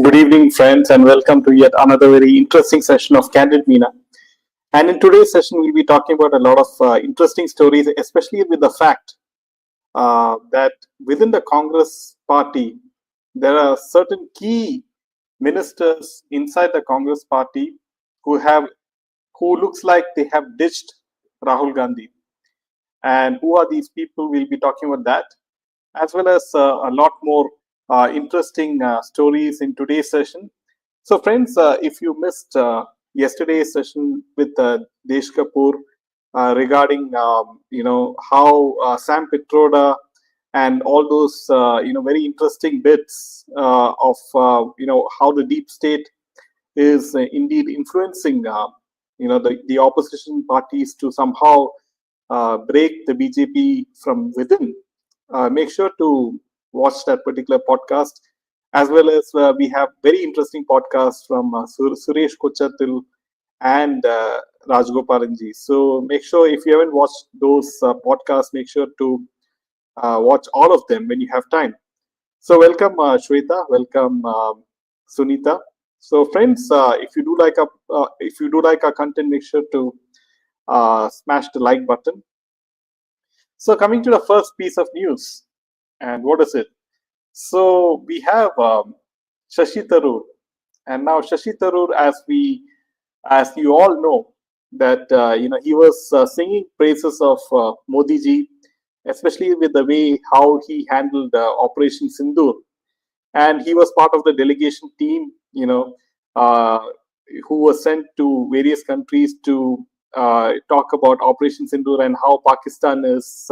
Good evening, friends, and welcome to yet another very interesting session of Candid Meena. And in today's session, we'll be talking about a lot of interesting stories, especially with the fact that within the Congress party, there are certain key ministers inside the Congress party who looks like they have ditched Rahul Gandhi. And who are these people? We'll be talking about that, as well as a lot more interesting stories in today's session. So, friends, if you missed yesterday's session with Desh Kapoor regarding how Sam Pitroda and all those very interesting bits of how the deep state is indeed influencing the opposition parties to somehow break the BJP from within. Make sure to watch that particular podcast, as well as we have very interesting podcasts from Suresh Kochatil and Rajgopalanji. So make sure, if you haven't watched those podcasts, make sure to watch all of them when you have time. So welcome Shweta, welcome Sunita. So friends, if you do like our content, make sure to smash the like button. So coming to the first piece of news, and what is it? So we have Shashi Tharoor, and now Shashi Tharoor, as you all know, that he was singing praises of Modi ji, especially with the way how he handled Operation Sindoor, and he was part of the delegation team, uh, who was sent to various countries to talk about Operation Sindoor and how Pakistan is,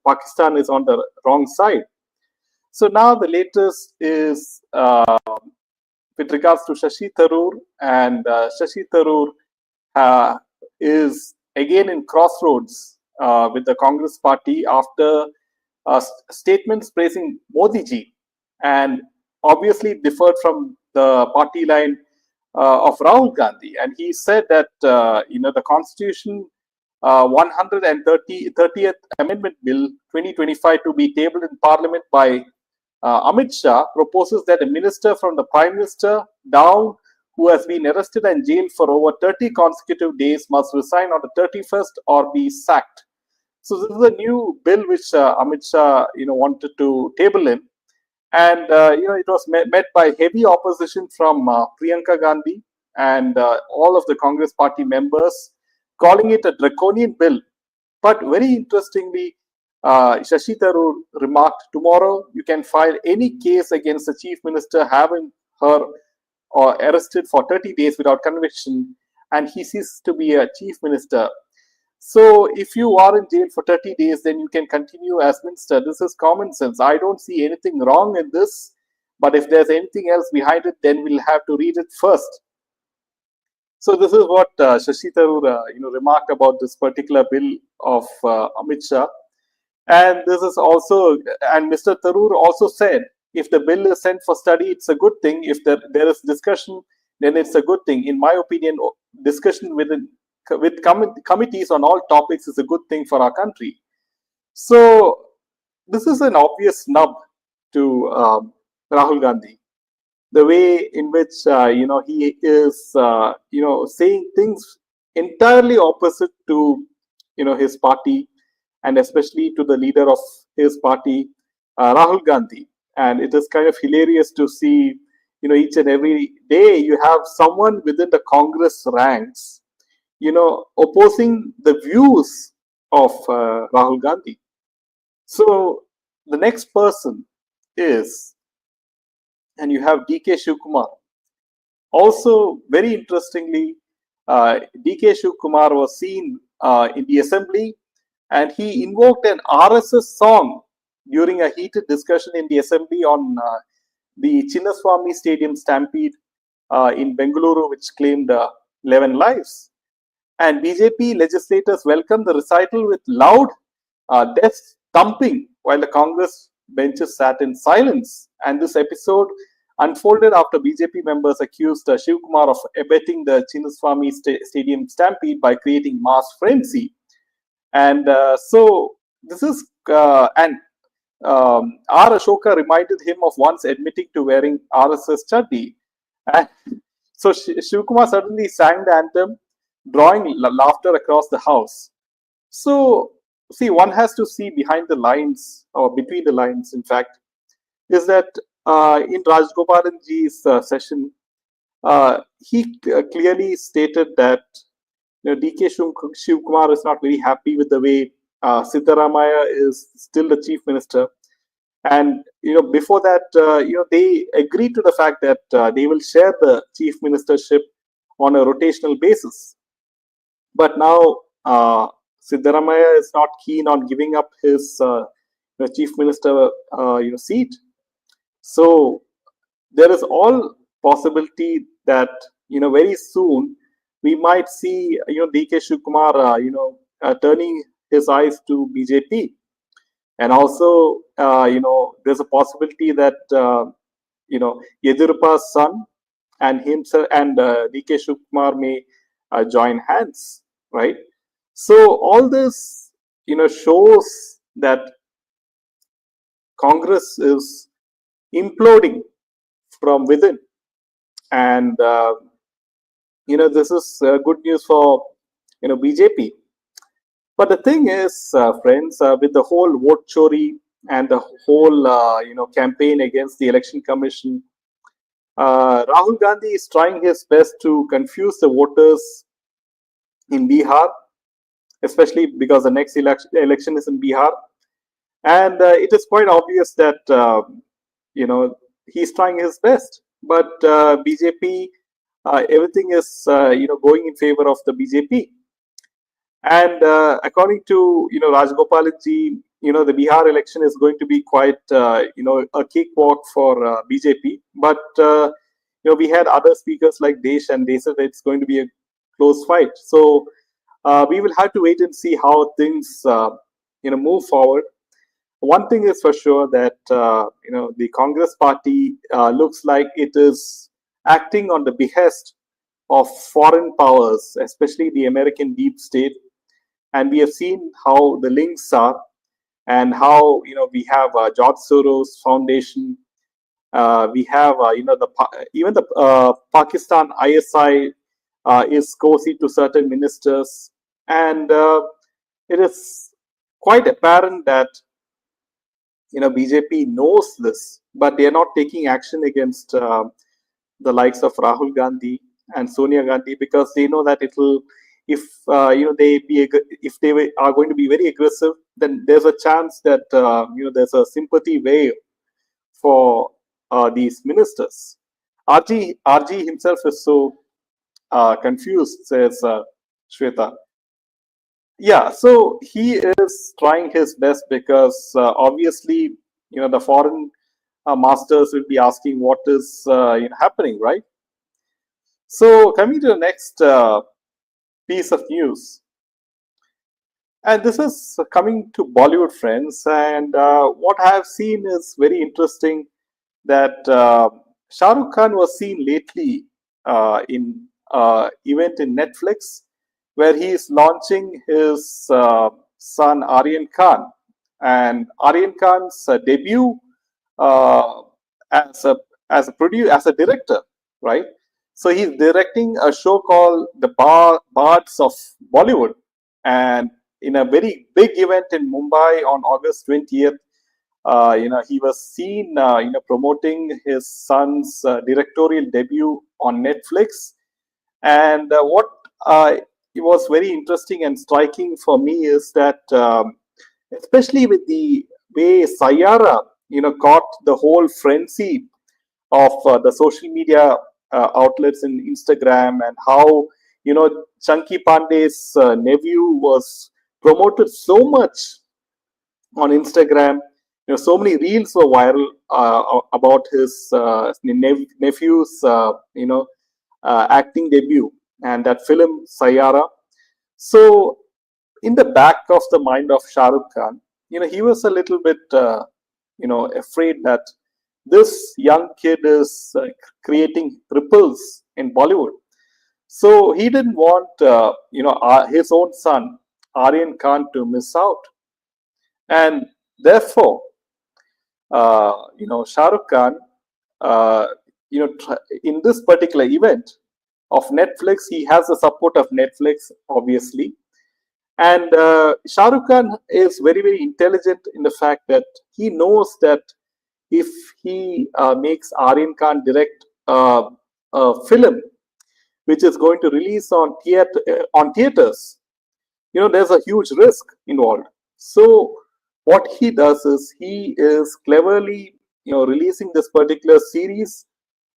Pakistan is on the wrong side. So now the latest is with regards to Shashi Tharoor, and Shashi Tharoor uh, is again in crossroads with the Congress party after statements praising Modi ji, and obviously differed from the party line of Rahul Gandhi. And he said that the Constitution 130th Amendment Bill 2025 to be tabled in Parliament by Amit Shah proposes that a minister from the Prime Minister down who has been arrested and jailed for over 30 consecutive days must resign on the 31st or be sacked. So this is a new bill which Amit Shah wanted to table in, and it was met by heavy opposition from Priyanka Gandhi and all of the Congress party members, calling it a draconian bill. But very interestingly, Shashi Tharoor remarked, tomorrow you can file any case against the chief minister having her or arrested for 30 days without conviction, and he ceases to be a chief minister. So if you are in jail for 30 days, then you can continue as minister. This is common sense. I don't see anything wrong in this. But if there's anything else behind it, then we'll have to read it first. So this is what Shashi Tharoor remarked about this particular bill of Amit Shah. And this is also, and Mr. Tharoor also said, if the bill is sent for study, it's a good thing. If there is discussion, then it's a good thing. In my opinion, discussion with committees on all topics is a good thing for our country. So this is an obvious snub to Rahul Gandhi. The way in which he is saying things entirely opposite to his party, and especially to the leader of his party, Rahul Gandhi. And it is kind of hilarious to see, each and every day you have someone within the Congress ranks, opposing the views of Rahul Gandhi. So the next person is, and you have DK Shivakumar. Also, very interestingly, DK Shivakumar was seen in the assembly, and he invoked an RSS song during a heated discussion in the assembly on the Chinnaswamy Stadium stampede in Bengaluru, which claimed 11 lives. And BJP legislators welcomed the recital with loud desk thumping while the Congress benches sat in silence. And this episode unfolded after BJP members accused Shivakumar of abetting the Chinnaswamy Stadium stampede by creating mass frenzy. And so this is, and R. Ashoka reminded him of once admitting to wearing RSS chaddi. And so Shivakumar suddenly sang the anthem, drawing laughter across the house. So, see, one has to see behind the lines, or between the lines, in fact, is that in Rajgopalanji's session, he clearly stated that DK Shivkumar is not very happy with the way Siddaramaiah is still the chief minister. And before that, they agreed to the fact that they will share the chief ministership on a rotational basis. But now Siddaramaiah is not keen on giving up his chief minister seat. So there is all possibility that very soon we might see DK Shivkumar turning his eyes to BJP, and also there's a possibility that Yediyurappa's son and himself and DK Shivkumar may join hands, right? So all this shows that Congress is imploding from within, and this is good news for BJP. But the thing is, friends, with the whole vote chori and the whole campaign against the election commission, Rahul Gandhi is trying his best to confuse the voters in Bihar, especially because the next election is in Bihar, and it is quite obvious that he's trying his best. But BJP, everything is going in favor of the BJP. And according to Rajgopalanji, the Bihar election is going to be quite a cakewalk for BJP. But we had other speakers like Desh, and they said it's going to be a close fight. So we will have to wait and see how things move forward. One thing is for sure that the Congress party looks like it is acting on the behest of foreign powers, especially the American deep state. And we have seen how the links are, and how we have George Soros Foundation. We have even the Pakistan ISI is cozy to certain ministers, and it is quite apparent that BJP knows this, but they are not taking action against the likes of Rahul Gandhi and Sonia Gandhi, because they know that it will, if if they are going to be very aggressive, then there's a chance that there's a sympathy wave for these ministers. RG himself is so confused, says Shweta. Yeah, so he is trying his best because obviously the foreign masters will be asking what is happening, right? So coming to the next piece of news, and this is coming to Bollywood, friends, and what I have seen is very interesting, that Shah Rukh Khan was seen lately in event in Netflix, where he is launching his son Aryan Khan, and Aryan Khan's debut uh, as a director, right? So he's directing a show called The Bards of Bollywood, and in a very big event in Mumbai on August 20th, he was seen, promoting his son's directorial debut on Netflix. And what it was very interesting and striking for me is that, especially with the way Sayara, caught the whole frenzy of the social media outlets in Instagram, and how Chunky Pandey's nephew was promoted so much on Instagram. So many reels were viral about his nephew's acting debut and that film Sayara. So in the back of the mind of Shah Rukh Khan, he was a little bit afraid that this young kid is creating ripples in Bollywood. So he didn't want his own son Aryan Khan to miss out, and therefore Shah Rukh Khan, uh, in this particular event of Netflix, he has the support of Netflix, obviously. And Shah Rukh Khan is very, very intelligent in the fact that he knows that if he makes Aryan Khan direct a film which is going to release on theaters, there's a huge risk involved. So what he does is he is cleverly releasing this particular series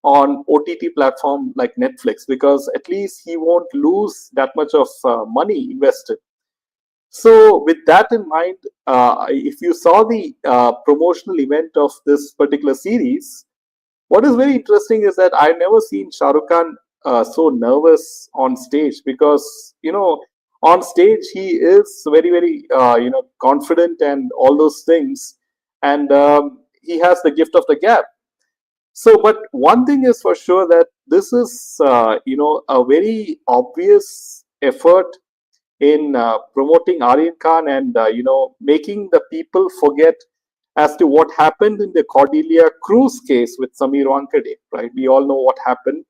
on OTT platform like Netflix, because at least he won't lose that much of money invested. So with that in mind, if you saw the promotional event of this particular series, what is very interesting is that I've never seen Shah Rukh Khan so nervous on stage, because on stage he is very, very confident and all those things, and he has the gift of the gab. So, but one thing is for sure, that this is a very obvious effort in promoting Aryan Khan, and making the people forget as to what happened in the Cordelia Cruz case with Samir Wankade, right? We all know what happened.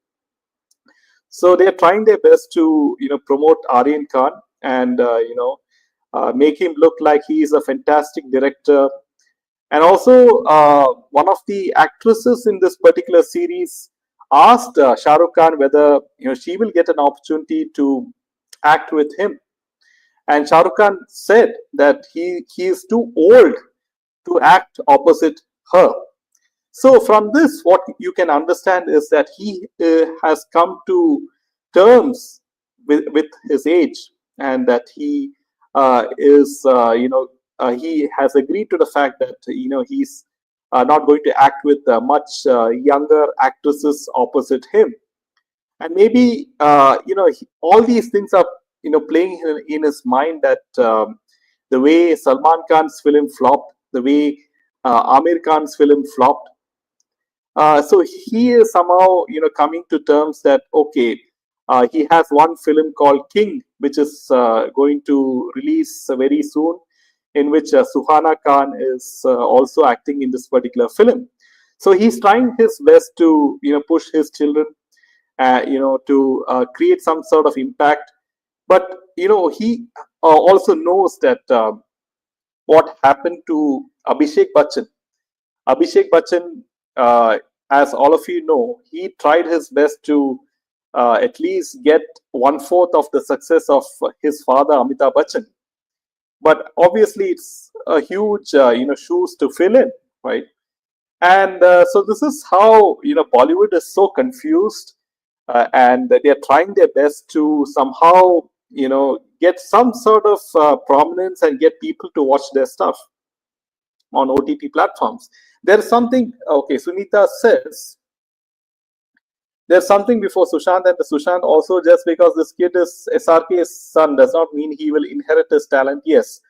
So they're trying their best to promote Aryan Khan, and make him look like he is a fantastic director. And also, one of the actresses in this particular series asked Shah Rukh Khan whether she will get an opportunity to act with him, and Shah Rukh Khan said that he is too old to act opposite her. So from this, what you can understand is that he has come to terms with his age, and that he he has agreed to the fact that he's not going to act with much younger actresses opposite him. And maybe all these things are playing in his mind, that the way Salman Khan's film flopped, the way Amir Khan's film flopped. So he is somehow coming to terms that, okay, he has one film called King, which is going to release very soon, in which Suhana Khan is also acting in this particular film. So he's trying his best to push his children, to create some sort of impact. But he also knows that what happened to Abhishek Bachchan. Abhishek Bachchan, as all of you know, he tried his best to at least get 1/4 of the success of his father Amitabh Bachchan. But obviously, it's a huge shoes to fill in, right? And so this is how Bollywood is so confused, and they are trying their best to somehow get some sort of prominence and get people to watch their stuff on OTT platforms. There's something, okay, Sunita says, there's something before Sushant, and the Sushant also, just because this kid is SRK's son does not mean he will inherit his talent. Yes.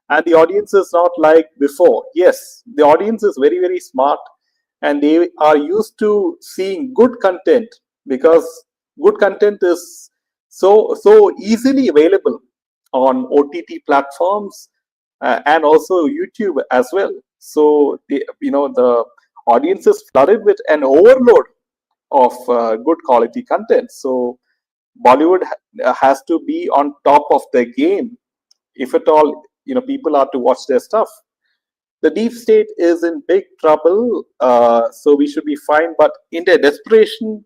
And the audience is not like before. Yes. The audience is very, very smart, and they are used to seeing good content, because good content is so easily available on OTT platforms, and also YouTube as well. So the audience is flooded with an overload of good quality content. So Bollywood has to be on top of the game if at all people are to watch their stuff. The deep state is in big trouble, so we should be fine. But in their desperation,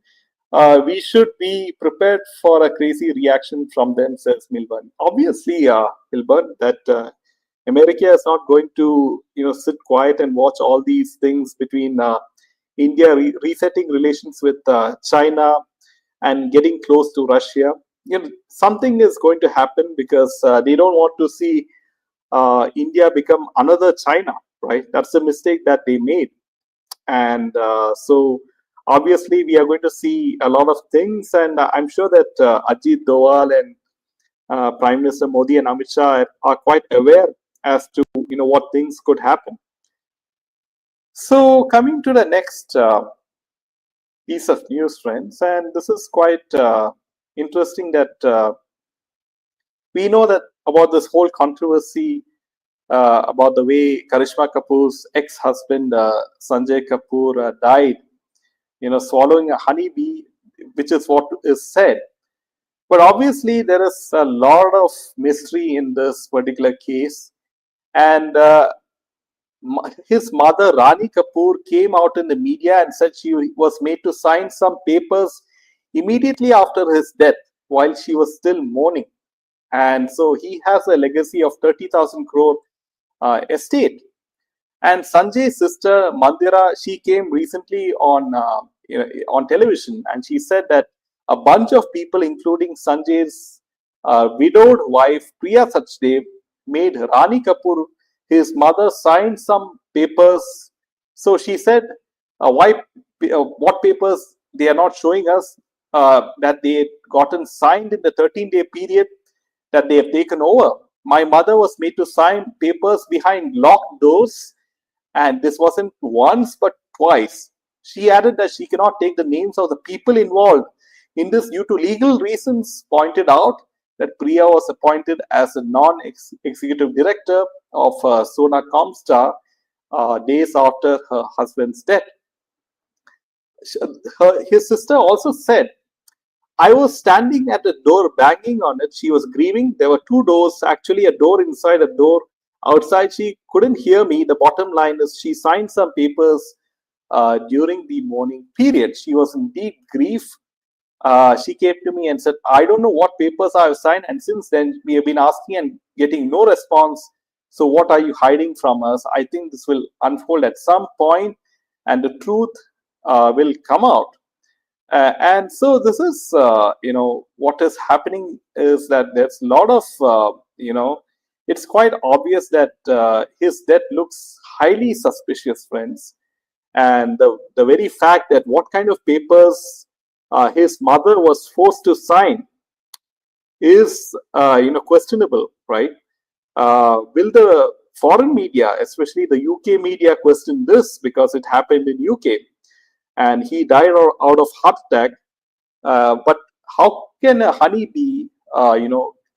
we should be prepared for a crazy reaction from them, says Milburn. Obviously, Milburn, that America is not going to sit quiet and watch all these things between India resetting relations with China and getting close to Russia. Something is going to happen, because they don't want to see India become another China, right? That's a mistake that they made. And so obviously we are going to see a lot of things, and I'm sure that Ajit Doval and Prime Minister Modi and Amit Shah are quite aware as to what things could happen. So coming to the next piece of news, friends, and this is quite interesting, that we know that about this whole controversy about the way Karishma Kapoor's ex-husband Sanjay Kapoor died, swallowing a honeybee, which is what is said. But obviously, there is a lot of mystery in this particular case, and his mother Rani Kapoor came out in the media and said she was made to sign some papers immediately after his death while she was still mourning. And so he has a legacy of 30,000 crore estate. And Sanjay's sister Mandira, she came recently on television, and she said that a bunch of people, including Sanjay's widowed wife Priya Sachdev, made Rani Kapoor, his mother, sign some papers. So she said, "Why? What papers they are not showing us that they had gotten signed in the 13-day period that they have taken over. My mother was made to sign papers behind locked doors, and this wasn't once but twice." She added that she cannot take the names of the people involved in this due to legal reasons, pointed out that Priya was appointed as a non-executive director of Sona Comstar days after her husband's death. His sister also said, "I was standing at the door banging on it. She was grieving. There were two doors, actually, a door inside, a door outside. She couldn't hear me. The bottom line is she signed some papers during the mourning period. She was in deep grief. She came to me and said, I don't know what papers I have signed. And since then, we have been asking and getting no response. So what are you hiding from us? I think this will unfold at some point and the truth will come out." And so this is, what is happening is that there's a lot of, it's quite obvious that his death looks highly suspicious, friends. And the very fact that what kind of papers his mother was forced to sign is, questionable, right? Will the foreign media, especially the UK media, question this because it happened in UK? And he died out of heart attack. But how can a honeybee,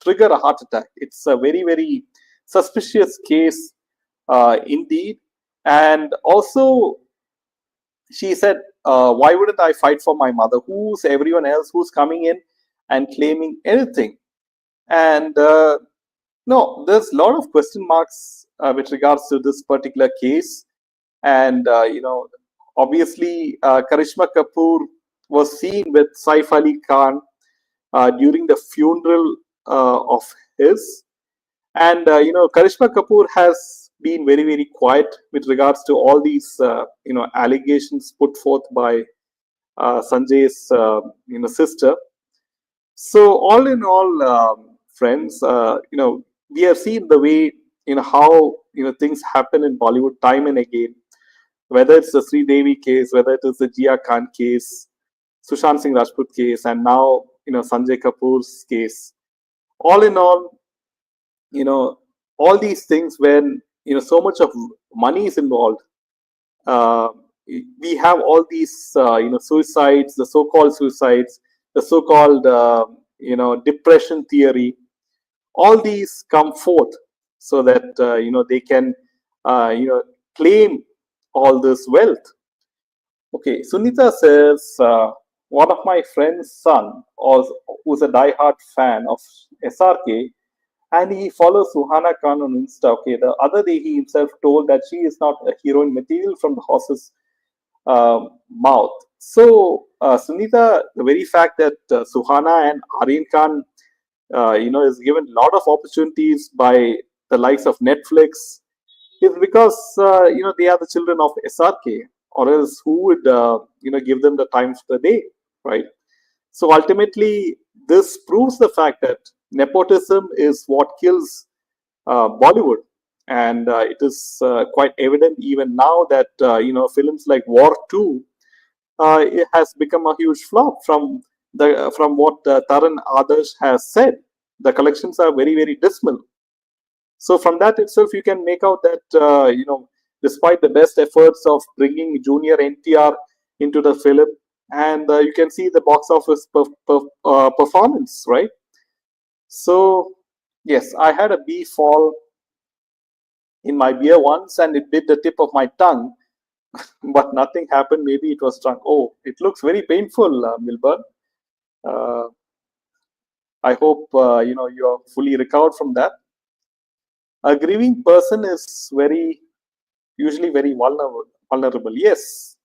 trigger a heart attack? It's a very, very suspicious case indeed. And also, she said, "Why wouldn't I fight for my mother? Who's everyone else who's coming in and claiming anything?" And no, there's a lot of question marks with regards to this particular case. And, obviously, Karishma Kapoor was seen with Saif Ali Khan during the funeral of his. And, Karishma Kapoor has been very, very quiet with regards to all these, allegations put forth by Sanjay's, sister. So, all in all, friends, we have seen the way, how, things happen in Bollywood time and again, whether it's the Sri Devi case, whether it is the Jia Khan case, Sushant Singh Rajput case, and now, Sanjay Kapoor's case. All in all, all these things when, so much of money is involved, uh, we have all these, suicides, the so-called suicides, the so-called, depression theory. All these come forth so that, they can, claim all this wealth. Okay, Sunita says, one of my friend's son who's a die-hard fan of SRK, and he follows Suhana Khan on Insta. Okay, the other day he himself told that she is not a heroine material from the horse's mouth. So, Sunita, the very fact that Suhana and Aryan Khan, is given a lot of opportunities by the likes of Netflix is because, they are the children of SRK, or else who would, give them the time of the day, right? So ultimately, this proves the fact that nepotism is what kills Bollywood. And it is quite evident even now that, films like War 2, it has become a huge flop from what Taran Adarsh has said. The collections are very, very dismal. So from that itself, you can make out that, despite the best efforts of bringing junior NTR into the film, and you can see the box office performance, right? So, yes, I had a B fall in my beer once and it bit the tip of my tongue, but nothing happened. Maybe it was drunk. Oh, it looks very painful, Milburn. Uh, I hope you are fully recovered from that. A grieving person is usually very vulnerable. Vulnerable, yes.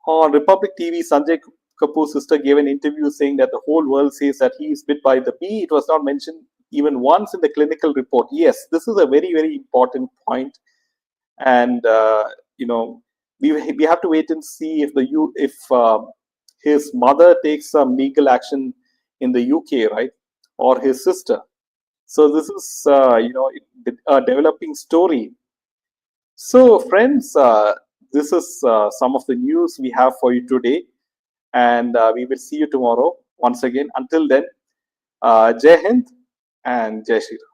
On Republic TV, Sanjay Kapoor's sister gave an interview saying that the whole world says that he is bit by the bee. It was not mentioned even once in the clinical report. Yes, this is a very important point, and we have to wait and see if his mother takes some legal action in the UK, right, or his sister. So this is a developing story. So friends, this is some of the news we have for you today, and we will see you tomorrow once again. Until then, Jai Hind and Jai Shri Ram.